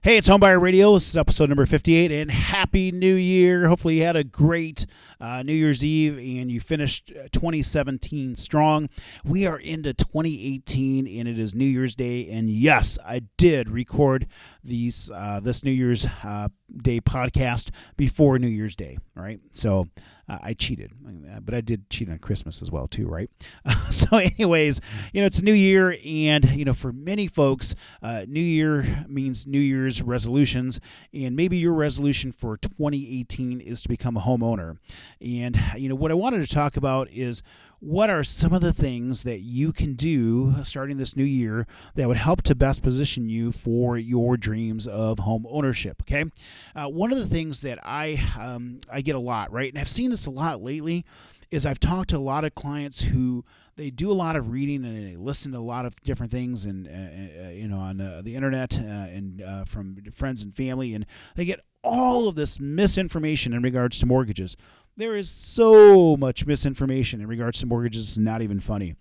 Hey, it's Homebuyer Radio. This is episode number 58, and Happy New Year. Hopefully you had a great New Year's Eve, and you finished 2017 strong. We are into 2018, and it is New Year's Day, and yes, I did record this New Year's Day podcast before New Year's Day, right? So I cheated, but I did cheat on Christmas as well too, right? So anyways, it's a new year, and, for many folks, New Year means New Year's resolutions, and maybe your resolution for 2018 is to become a homeowner. And, what I wanted to talk about is what are some of the things that you can do starting this new year that would help to best position you for your dreams of home ownership, okay? One of the things that I get a lot, right, and I've seen this a lot lately, is I've talked to a lot of clients who they do a lot of reading and they listen to a lot of different things and on the internet and from friends and family, and they get all of this misinformation in regards to mortgages. There is so much misinformation in regards to mortgages, it's not even funny.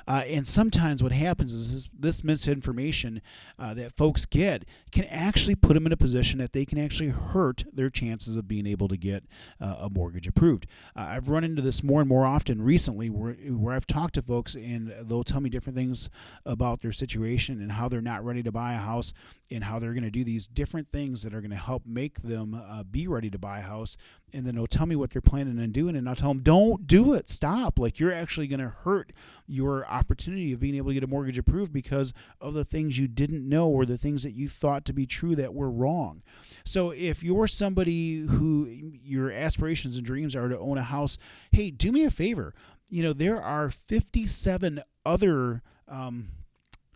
And sometimes what happens is this misinformation that folks get can actually put them in a position that they can actually hurt their chances of being able to get a mortgage approved. I've run into this more and more often recently where I've talked to folks and they'll tell me different things about their situation and how they're not ready to buy a house and how they're going to do these different things that are going to help make them be ready to buy a house. And then they'll tell me what they're planning on doing, and I'll tell them, don't do it. Stop. Like, you're actually going to hurt your opportunity of being able to get a mortgage approved because of the things you didn't know or the things that you thought to be true that were wrong. So if you're somebody who your aspirations and dreams are to own a house, hey, do me a favor. There are 57 other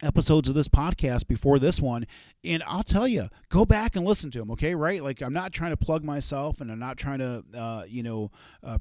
episodes of this podcast before this one, and I'll tell you, go back and listen to them, okay? Right? Like, I'm not trying to plug myself, and I'm not trying to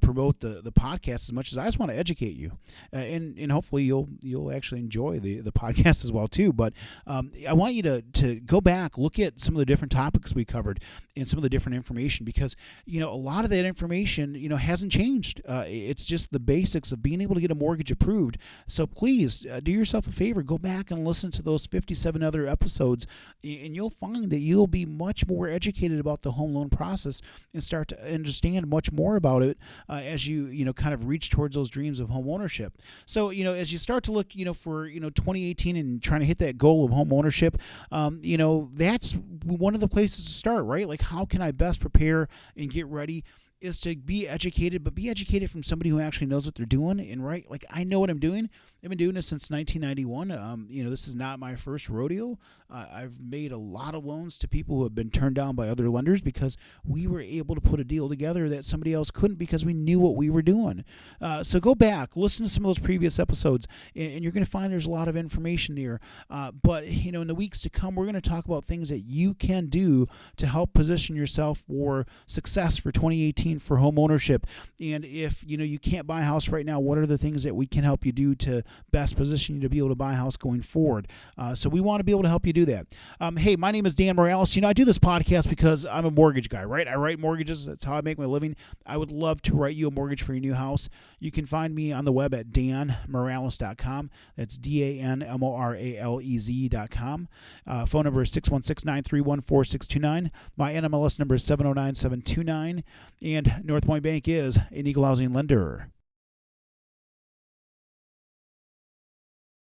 promote the podcast as much as I just want to educate you, and hopefully you'll actually enjoy the podcast as well too. But I want you to go back, look at some of the different topics we covered and some of the different information, because a lot of that information hasn't changed. It's just the basics of being able to get a mortgage approved. So please do yourself a favor, go back and listen to those 57 other episodes, and you'll find that you'll be much more educated about the home loan process and start to understand much more about it as you kind of reach towards those dreams of home ownership. So as you start to look for 2018 and trying to hit that goal of home ownership, that's one of the places to start, right? Like, how can I best prepare and get ready? Is to be educated, but be educated from somebody who actually knows what they're doing. And right, like, I know what I'm doing. I've been doing this since 1991. This is not my first rodeo. I've made a lot of loans to people who have been turned down by other lenders because we were able to put a deal together that somebody else couldn't because we knew what we were doing. So go back, listen to some of those previous episodes, and you're going to find there's a lot of information there. But in the weeks to come, we're going to talk about things that you can do to help position yourself for success for 2018 for home ownership. And if you can't buy a house right now, what are the things that we can help you do to best position you to be able to buy a house going forward? So we want to be able to help you do that. Hey, my name is Dan Morales. I do this podcast because I'm a mortgage guy, right? I write mortgages. That's how I make my living. I would love to write you a mortgage for your new house. You can find me on the web at danmorales.com. That's DANMORALEZ.com. Phone number is 616-931-4629. My NMLS number is 709729. And North Point Bank is an equal housing lender.